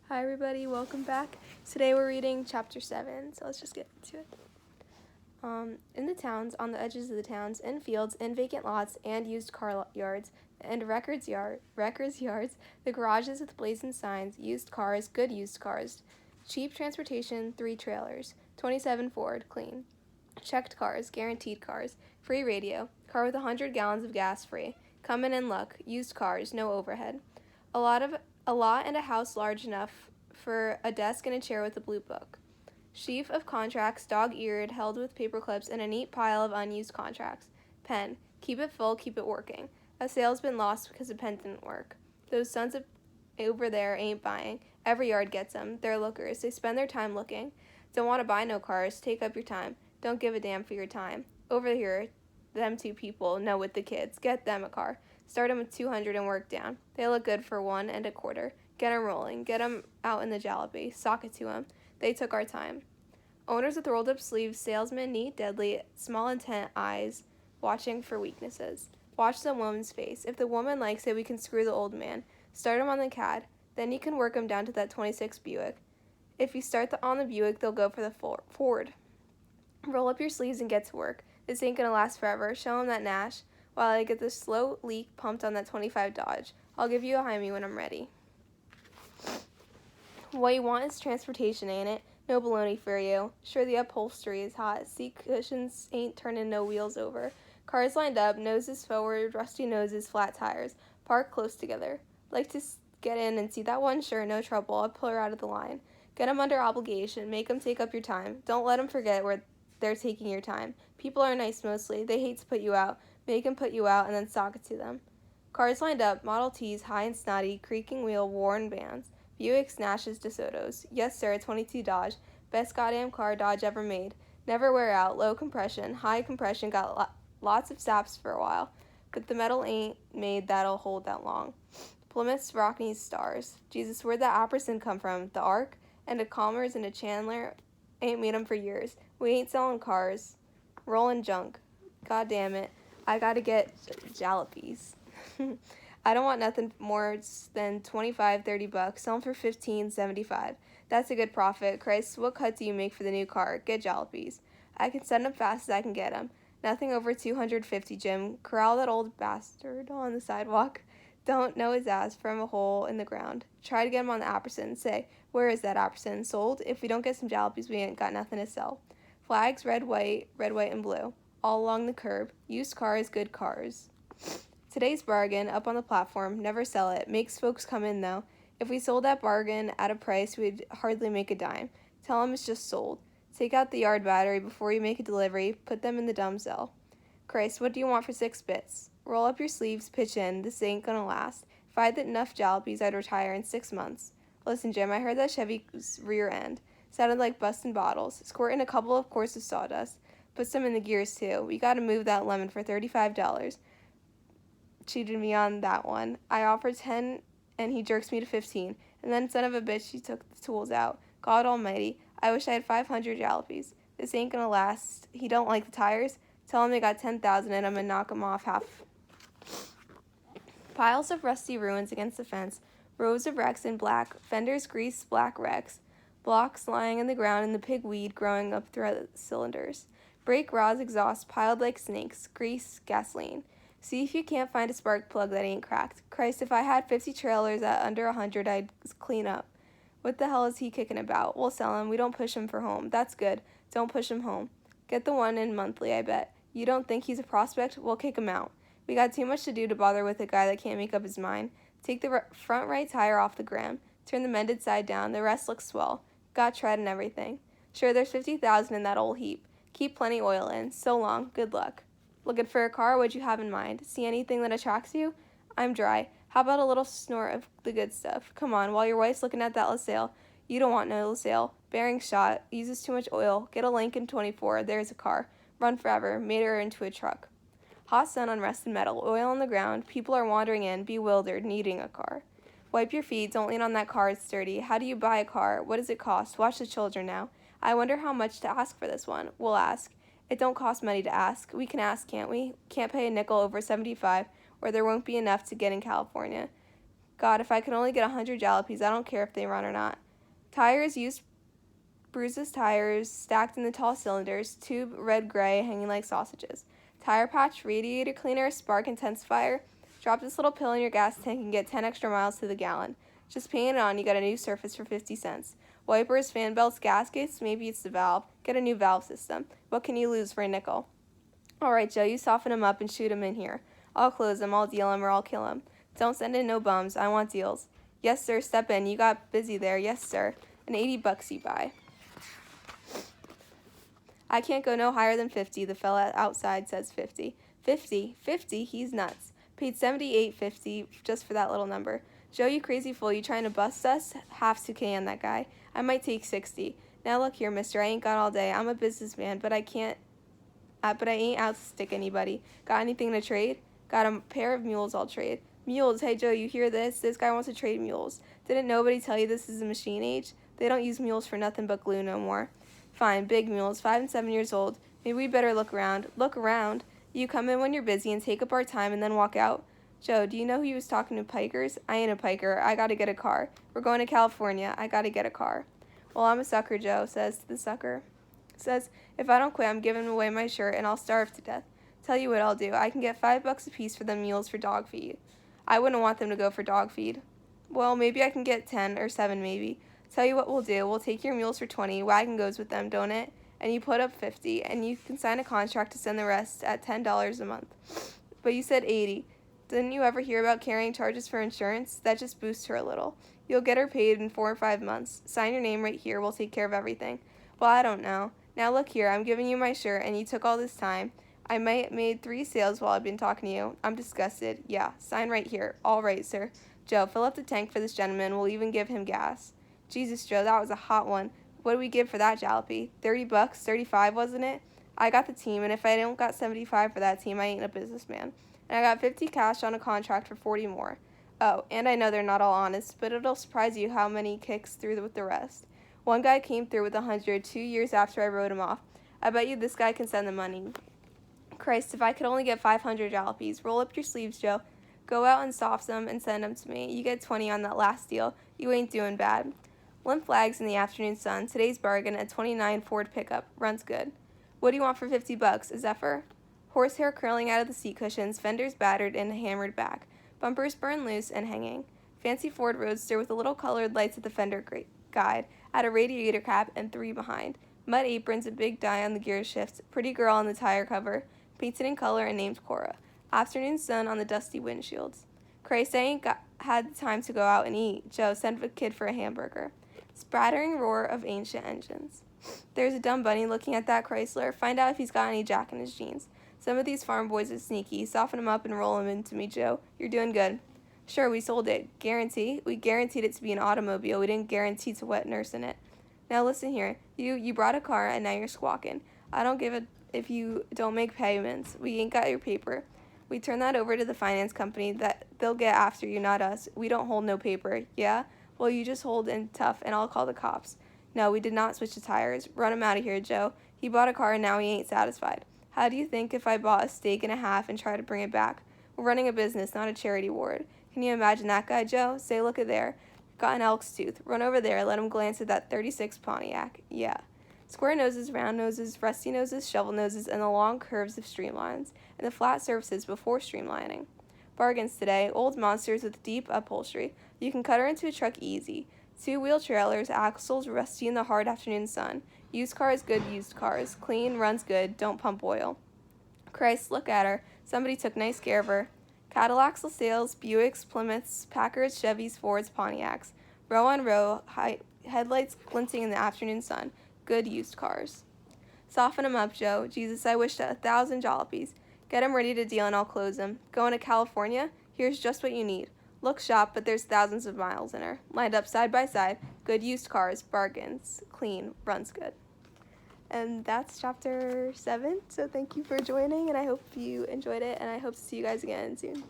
Hi everybody, welcome back. Today we're reading chapter 7, so let's just get into it. In the towns, on the edges of the towns, in fields, in vacant lots, and used car yards, and wreckers' yards, the garages with blazoned signs, used cars, good used cars, cheap transportation, 3 trailers, 27 Ford, clean, checked cars, guaranteed cars, free radio, car with 100 gallons of gas free, come in luck, used cars, no overhead, a lot and a house large enough for a desk and a chair with a blue book. Sheaf of contracts, dog-eared, held with paper clips, and a neat pile of unused contracts. Pen. Keep it full, keep it working. A sale's been lost because a pen didn't work. Those sons of over there ain't buying. Every yard gets them. They're lookers. They spend their time looking. Don't want to buy no cars. Take up your time. Don't give a damn for your time. Over here, them 2 people, no with the kids. Get them a car. Start 'em with 200 and work down. They look good for 1 1/4. Get 'em rolling. Get 'em out in the jalopy. Sock it to 'em. They took our time. Owners with rolled up sleeves, salesmen, neat, deadly, small intent eyes, watching for weaknesses. Watch the woman's face. If the woman likes it, we can screw the old man. Start him on the CAD. Then you can work him down to that 26 Buick. If you start on the Buick, they'll go for the Ford. Roll up your sleeves and get to work. This ain't gonna last forever. Show him that Nash while I get the slow leak pumped on that 25 Dodge. I'll give you a Jaime when I'm ready. What you want is transportation, ain't it? No baloney for you. Sure, the upholstery is hot. Seat cushions ain't turning no wheels over. Cars lined up, noses forward, rusty noses, flat tires. Parked close together. Like to get in and see that one? Sure, no trouble. I'll pull her out of the line. Get 'em under obligation. Make 'em take up your time. Don't let 'em forget where they're taking your time. People are nice mostly. They hate to put you out. Make 'em put you out and then sock it to them. Cars lined up, Model Ts, high and snotty, creaking wheel, worn bands. Buicks, Nashes, DeSotos. Yes, sir, 22 Dodge. Best goddamn car Dodge ever made. Never wear out, low compression, high compression, got lots of saps for a while. But the metal ain't made that'll hold that long. Plymouth's Rockneys stars. Jesus, where'd that Apperson come from? The Ark? And a Commerce and a Chandler ain't made 'em for years. We ain't selling cars. Rollin' junk. God damn it. I gotta get jalopies. I don't want nothing more than 25, 30 bucks. Sell them for 15, 75. That's a good profit. Christ, what cut do you make for the new car? Get jalopies. I can send 'em fast as I can get 'em. Nothing over 250, Jim. Corral that old bastard on the sidewalk. Don't know his ass from a hole in the ground. Try to get him on the Apperson. Say, where is that Apperson? Sold? If we don't get some jalopies, we ain't got nothing to sell. Flags, red, white, and blue. All along the curb. Used cars, good cars. Today's bargain, up on the platform, never sell it. Makes folks come in, though. If we sold that bargain at a price, we'd hardly make a dime. Tell 'em it's just sold. Take out the yard battery before you make a delivery. Put them in the dumb cell. Christ, what do you want for 6 bits? Roll up your sleeves, pitch in. This ain't gonna last. If I had enough jalopies, I'd retire in 6 months. Listen, Jim, I heard that Chevy's rear end sounded like busting bottles. Squirting a couple of quarts of sawdust. Put some in the gears, too. We gotta move that lemon for $35. Cheated me on that one. I offered 10 and he jerks me to 15. And then son of a bitch, he took the tools out. God almighty, I wish I had 500 jalopies. This ain't gonna last. He don't like the tires. Tell him they got 10,000 in them and knock 'em off half. Piles of rusty ruins against the fence. Rows of wrecks in black. Fenders greased, black wrecks. Blocks lying in the ground and the pig weed growing up throughout the cylinders. Brake rods, exhaust piled like snakes. Grease, gasoline. See if you can't find a spark plug that ain't cracked. Christ, if I had 50 trailers at under 100, I'd clean up. What the hell is he kicking about? We'll sell him. We don't push him for home. That's good. Don't push him home. Get the one in monthly, I bet. You don't think he's a prospect? We'll kick him out. We got too much to do to bother with a guy that can't make up his mind. Take the front right tire off the gram. Turn the mended side down. The rest looks swell. Got tread and everything. Sure, there's 50,000 in that old heap. Keep plenty oil in. So long. Good luck. Looking for a car? What'd you have in mind? See anything that attracts you? I'm dry. How about a little snort of the good stuff? Come on, while your wife's looking at that LaSalle. You don't want no LaSalle. Bearing shot. Uses too much oil. Get a Lincoln 24. There's a car. Run forever. Made her into a truck. Hot sun on rusted metal. Oil on the ground. People are wandering in, bewildered, needing a car. Wipe your feet. Don't lean on that car. It's dirty. How do you buy a car? What does it cost? Watch the children now. I wonder how much to ask for this one. We'll ask. It don't cost money to ask. We can ask, can't we? Can't pay a nickel over 75, or there won't be enough to get in California. God, if I could only get 100 jalopies, I don't care if they run or not. Tires used bruises tires stacked in the tall cylinders, tube red-gray hanging like sausages. Tire patch, radiator cleaner, spark intensifier. Drop this little pill in your gas tank and get 10 extra miles to the gallon. Just paint it on, you got a new surface for 50 cents. Wipers, fan belts, gaskets, maybe it's the valve. Get a new valve system. What can you lose for a nickel? All right, Joe, you soften him up and shoot him in here. I'll close him, I'll deal him, or I'll kill him. Don't send in no bums, I want deals. Yes, sir, step in, you got busy there, yes, sir. And $80 you buy. I can't go no higher than 50, the fella outside says 50. 50? 50? He's nuts. Paid $78.50 just for that little number. Joe, you crazy fool, you trying to bust us? Half 2K on that guy. I might take 60. Now look here, mister, I ain't got all day. I'm a businessman, but I ain't out to stick anybody. Got anything to trade? Got a pair of mules I'll trade. Mules, hey Joe, you hear this? This guy wants to trade mules. Didn't nobody tell you this is a machine age? They don't use mules for nothing but glue no more. Fine, big mules, 5 and 7 years old. Maybe we better look around. Look around? You come in when you're busy and take up our time and then walk out? Joe, do you know who you was talking to pikers? I ain't a piker. I gotta get a car. We're going to California. I gotta get a car. Well, I'm a sucker, Joe, says the sucker. Says, if I don't quit, I'm giving away my shirt and I'll starve to death. Tell you what I'll do. I can get $5 a piece for them mules for dog feed. I wouldn't want them to go for dog feed. Well, maybe I can get 10 or 7 maybe. Tell you what we'll do. We'll take your mules for 20. Wagon goes with them, don't it? And you put up 50, and you can sign a contract to send the rest at $10 a month. But you said 80. Didn't you ever hear about carrying charges for insurance? That just boosts her a little. You'll get her paid in 4 or 5 months. Sign your name right here. We'll take care of everything. Well, I don't know. Now look here. I'm giving you my shirt, and you took all this time. I might have made 3 sales while I've been talking to you. I'm disgusted. Yeah, sign right here. All right, sir. Joe, fill up the tank for this gentleman. We'll even give him gas. Jesus, Joe, that was a hot one. What do we give for that jalopy? $30, 35, wasn't it? I got the team, and if I don't got 75 for that team, I ain't a businessman. And I got 50 cash on a contract for 40 more. Oh, and I know they're not all honest, but it'll surprise you how many kicks through with the rest. One guy came through with 100 2 years after I wrote him off. I bet you this guy can send the money. Christ, if I could only get 500 jalopies. Roll up your sleeves, Joe. Go out and soft them and send them to me. You get 20 on that last deal. You ain't doing bad. Limp flags in the afternoon sun. Today's bargain, a 29 Ford pickup. Runs good. What do you want for $50? A Zephyr? Horsehair curling out of the seat cushions, fenders battered and hammered back, bumpers burned loose and hanging. Fancy Ford Roadster with the little colored lights at the fender guide, had a radiator cap and 3 behind. Mud aprons, a big die on the gear shifts, pretty girl on the tire cover, painted in color and named Cora. Afternoon sun on the dusty windshields. Christ, I ain't had the time to go out and eat. Joe, send the kid for a hamburger. Spattering roar of ancient engines. There's a dumb bunny looking at that Chrysler. Find out if he's got any jack in his jeans. Some of these farm boys are sneaky. Soften them up and roll them into me, Joe. You're doing good. Sure, we sold it. Guarantee? We guaranteed it to be an automobile. We didn't guarantee to wet nurse in it. Now listen here. You brought a car and now you're squawking. I don't give a if you don't make payments. We ain't got your paper. We turn that over to the finance company. That they'll get after you, not us. We don't hold no paper. Yeah? Well, you just hold in tough, and I'll call the cops. No, we did not switch the tires. Run him out of here, Joe. He bought a car, and now he ain't satisfied. How do you think if I bought a steak and a half and tried to bring it back? We're running a business, not a charity ward. Can you imagine that guy, Joe? Say, look at there. Got an elk's tooth. Run over there. Let him glance at that 36 Pontiac. Yeah. Square noses, round noses, rusty noses, shovel noses, and the long curves of streamlines, and the flat surfaces before streamlining. Bargains today. Old monsters with deep upholstery. You can cut her into a truck easy. 2-wheel trailers, axles rusty in the hard afternoon sun. Used cars, good used cars. Clean, runs good, don't pump oil. Christ, look at her. Somebody took nice care of her. Cadillacs, LaSalles, Buicks, Plymouths, Packards, Chevys, Fords, Pontiacs. Row on row, headlights glinting in the afternoon sun. Good used cars. Soften 'em up, Joe. Jesus, I wish 1,000 jalopies. Get 'em ready to deal and I'll close 'em. Going to California? Here's just what you need. Look shop, but there's thousands of miles in her. Lined up side by side. Good used cars, bargains, clean, runs good. And that's chapter 7. So thank you for joining, and I hope you enjoyed it, and I hope to see you guys again soon.